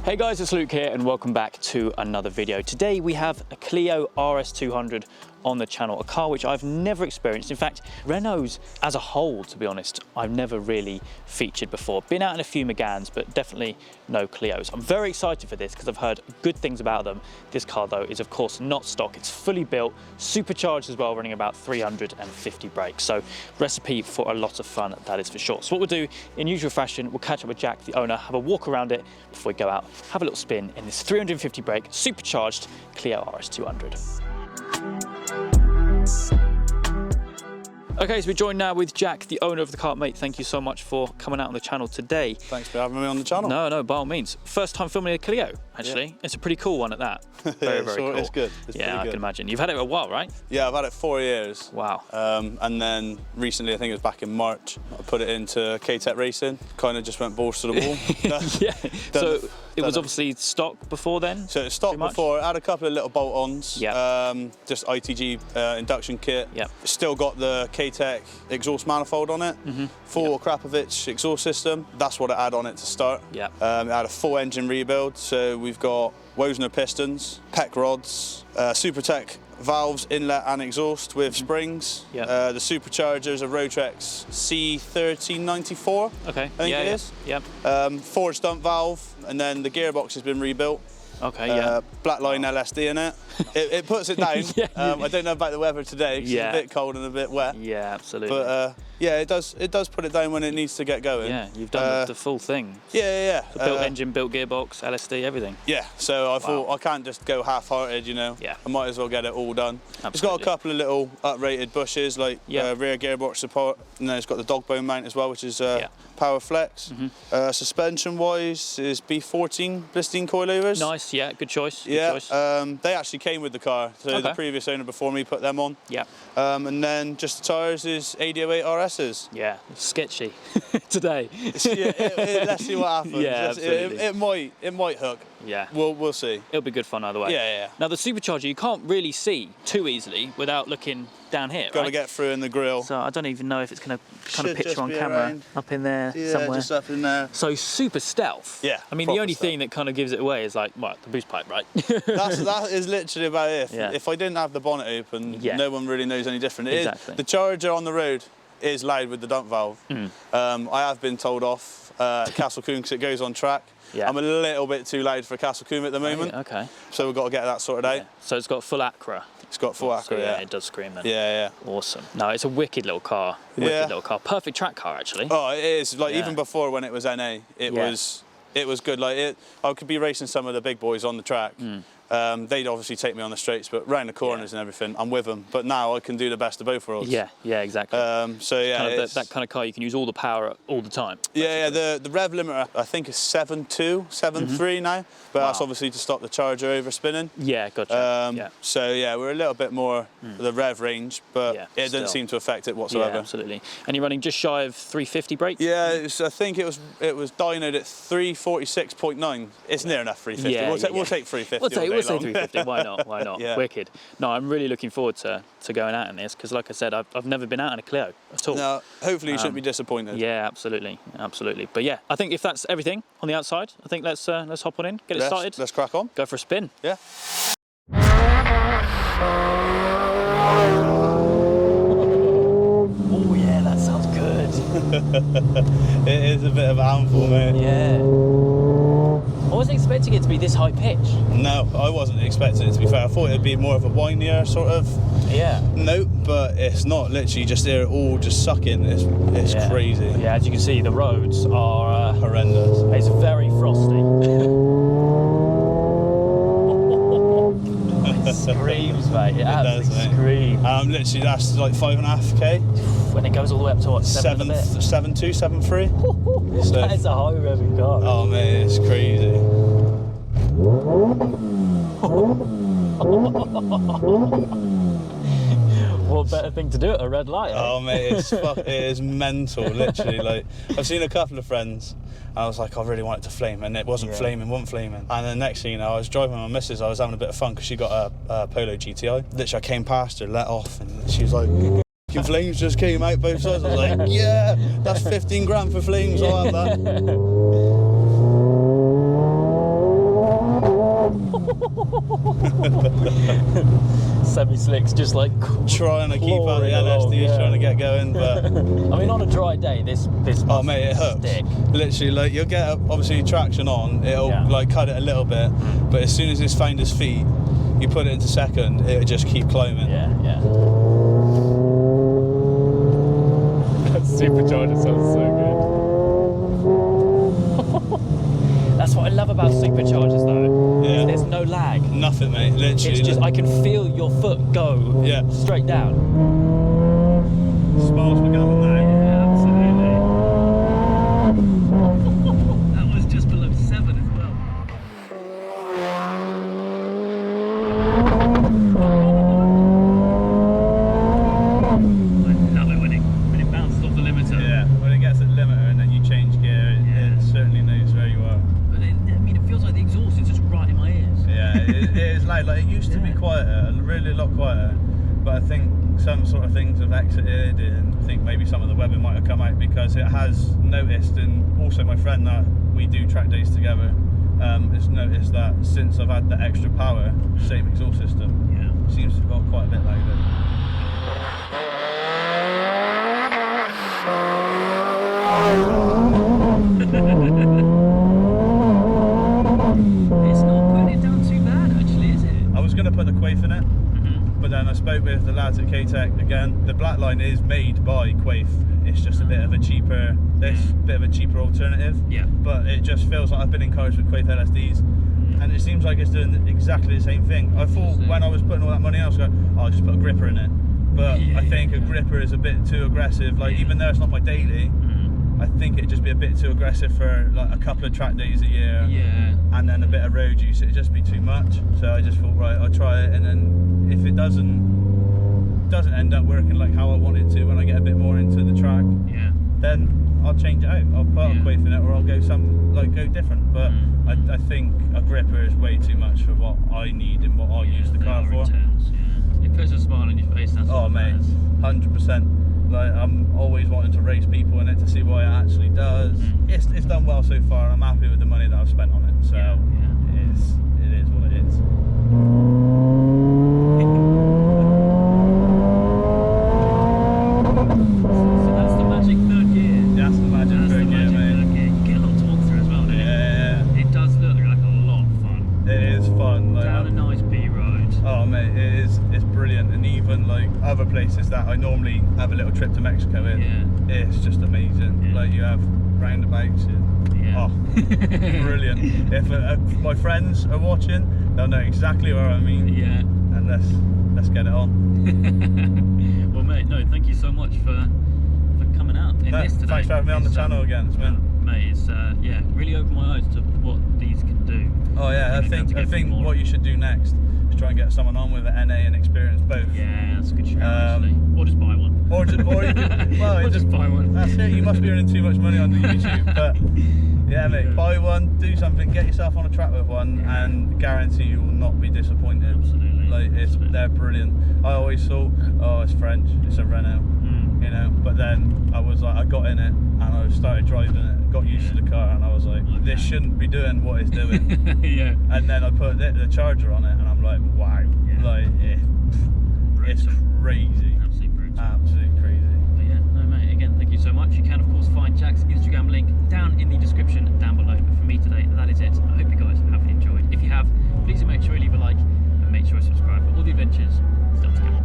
Hey guys, it's Luke here and welcome back to another video. Today we have a Clio RS200 on the channel, a car which I've never experienced. In fact, Renault's as a whole, to be honest, I've never really featured before. Been out in a few Meganes, but definitely no Clios. I'm very excited for this because I've heard good things about them. This car though is of course not stock. It's fully built, supercharged as well, running about 350 brakes. So recipe for a lot of fun, that is for sure. So what we'll do in usual fashion, we'll catch up with Jack, the owner, have a walk around it before we go out, have a little spin in this 350 brake supercharged Clio RS200. Okay, so we're joined now with Jack, the owner of the car. Mate, thank you so much for coming out on the channel today. Thanks for having me on the channel. No, by all means. First time filming a Clio, actually. Yeah. It's a pretty cool one at that. Very cool. It's good. It's I can imagine. You've had it a while, right? Yeah, I've had it 4 years. Wow. And then recently, I think it was back in March, I put it into K-Tech Racing. Kind of just went balls to the wall. Yeah. So it was obviously stock before then? So it was stock before. It had a couple of little bolt-ons. Yeah. Just ITG induction kit. Yeah. Still got the K-Tech exhaust manifold on it. Full Krapovich exhaust system. That's what it had on it to start. Yeah. It had a full engine rebuild. So we've got Wosner pistons, PEC rods, Supertech valves, inlet and exhaust with springs. Yeah. The superchargers are Rotrex C1394. Okay. I think it is. Yeah. Forged dump valve, and then the gearbox has been rebuilt. Okay, yeah. Black line LSD in it. It puts it down. Yeah. I don't know about the weather today because it's a bit cold and a bit wet. Yeah, absolutely. But yeah, it does put it down when it needs to get going. Yeah, you've done the full thing. Yeah. The built engine, built gearbox, LSD, everything. Yeah, so I thought I can't just go half-hearted, you know. Yeah. I might as well get it all done. Absolutely. It's got a couple of little uprated bushes, like rear gearbox support, and then it's got the dog bone mount as well, which is power flex. Suspension-wise is B14 Blistine coilovers. Nice, yeah, good choice. Yeah, they actually came with the car, so the previous owner before me put them on. Yeah. And then just the tyres is 808 RS's. Yeah, sketchy today. Let's see what happens. Yeah, absolutely. It might hook. Yeah. We'll see. It'll be good fun either way. Yeah. Now the supercharger you can't really see too easily without looking down here, Got to get through in the grille. So I don't even know if it's going to kind of Should picture on just be camera. around. Up in there Yeah, somewhere. just up in there. So super stealth. Yeah, I mean, the proper only stealth. thing that kind of gives it away is like, what, the boost pipe, right? That is literally about it. Yeah. If I didn't have the bonnet open, no one really knows any different. Exactly. The charger on the road is loud with the dump valve. I have been told off at Castle Coombe because it goes on track. Yeah. I'm a little bit too loud for Castle Coombe at the moment. Okay. So we've got to get that sorted out. So it's got full Acra. It's got full Acra, So yeah, it does scream then. Yeah. Awesome. No, it's a wicked little car. Little car. Perfect track car, actually. Oh, it is. Like even before when it was NA, it was good. Like I could be racing some of the big boys on the track. They'd obviously take me on the straights, but round the corners and everything, I'm with them. But now I can do the best of both worlds. Yeah, exactly. So yeah, kind of that kind of car you can use all the power all the time. Yeah. The rev limiter I think is 7.2, 7.3 now, but that's obviously to stop the charger overspinning. Yeah, gotcha. So yeah, we're a little bit more the rev range, but it doesn't seem to affect it whatsoever. Yeah, absolutely. And you're running just shy of 350 brakes? Yeah, I think it was dynoed at 346.9. It's near enough 350. We'll take 350. We'll say 350. Why not? Why not? Yeah. Wicked. No, I'm really looking forward to going out in this because, like I said, I've never been out in a Clio at all. No, hopefully you shouldn't be disappointed. Yeah, absolutely. But yeah, I think if that's everything on the outside, I think let's hop on in, get it started. Let's crack on. Go for a spin. Yeah. Oh yeah, that sounds good. It is a bit of a handful, mate. Yeah. I wasn't expecting it to be this high pitch. No, I wasn't expecting it to be fair. I thought it'd be more of a whinier sort of note, but it's not. Literally just hear it all just sucking. It's crazy. Yeah, as you can see, the roads are horrendous. It's very frosty. It screams, mate. It absolutely screams. Literally, that's like 5.5k. When it goes all the way up to what, 7.2, 7.3. That is a high revving car. Oh man, it's crazy. What better thing to do at a red light? Oh mate, it is mental. Literally, like I've seen a couple of friends. I was like, I really want it to flame, and it wasn't flaming. And then next thing you know, I was driving with my missus. I was having a bit of fun because she got a Polo GTI. Literally, I came past her, let off, and she was like, "F***ing flames just came out both sides." I was like, "Yeah, that's 15 grand for flames. I'll have that." Semi-slicks just like trying to keep out the LSDs, trying to get going, but I mean, on a dry day, this oh mate, it hooks. stick. Literally, like you'll get obviously traction on, it'll like cut it a little bit, but as soon as it's found its feet, you put it into second, it'll just keep climbing. Yeah. That supercharger sounds so good. That's what I love about superchargers, though. Yeah. There's no lag. Nothing, mate. Literally, It's just I can feel your foot go straight down. Smiles for going now. Yeah, absolutely. That was just below 7 as well. I love it when it bounces off the limiter. Yeah, when it gets at limiter and then you change gear, it certainly knows where you are. But I mean, it feels like the exhaust is just right in my ears. Yeah, it is loud. Like it used to be quieter, really a lot quieter. But I think some sort of things have exited, and I think maybe some of the webbing might have come out because it has noticed, and also my friend that we do track days together has noticed that since I've had the extra power, same exhaust system, it seems to have got quite a bit louder. It's not putting it down too bad, actually, is it? I was going to put the Quaif in it, but then I spoke with the lads at K-Tech again. The black line is made by Quaif. It's just a bit of a cheaper, alternative. Yeah. But it just feels like I've been in cars with Quaif LSDs, and it seems like it's doing exactly the same thing. I thought when I was putting all that money out, I was going, I'll just put a gripper in it. But I think a gripper is a bit too aggressive. Like even though it's not my daily, I think it'd just be a bit too aggressive for like a couple of track days a year. Yeah. And then a bit of road use, it'd just be too much. So I just thought, right, I'll try it, and then if it doesn't end up working like how I want it to when I get a bit more into the track, then I'll change it out. I'll put a Quaif in it, or I'll go go different. But I think a gripper is way too much for what I need and what I use the car for. It puts a smile on your face. That's oh mate, 100%. Like I'm always wanting to race people in it to see what it actually does. It's done well so far, and I'm happy with the money that I've spent on it. So it is what it is. So that's the magic third gear. That's the magic third gear, mate. You get a lot to walk through as well, don't you? Yeah. It does look like a lot of fun. It is fun. Like, down a nice B road. Oh mate, it's brilliant, and even like other places that I normally have a little trip to Mexico in, it's just amazing. Like you have roundabouts, brilliant. If my friends are watching, they'll know exactly what I mean. Yeah. And let's get it on. Well mate, no, thank you so much for coming out in this today. Thanks for having me on the channel again. It's been mate, it's really opened my eyes to what these can do. Oh yeah, I think what you should do next is try and get someone on with an NA and experience both. Yeah, that's a good shout actually. Or just buy one. Or just buy one. That's it. You must be earning too much money on the YouTube. But yeah, mate, buy one, do something, get yourself on a track with one, and guarantee you will not be disappointed. Absolutely. Like they're brilliant. I always thought, oh, it's French, it's a Renault, you know. But then I was like, I got in it and I started driving it, got used to the car, and I was like, this shouldn't be doing what it's doing. And then I put the charger on it, and I'm like, wow, like it's crazy. Absolutely crazy. But yeah, no mate, again, thank you so much. You can of course find Jack's Instagram link down in the description down below. But for me today, that is it. I hope you guys have enjoyed. If you have, please make sure you leave a like and make sure you subscribe for all the adventures still to come.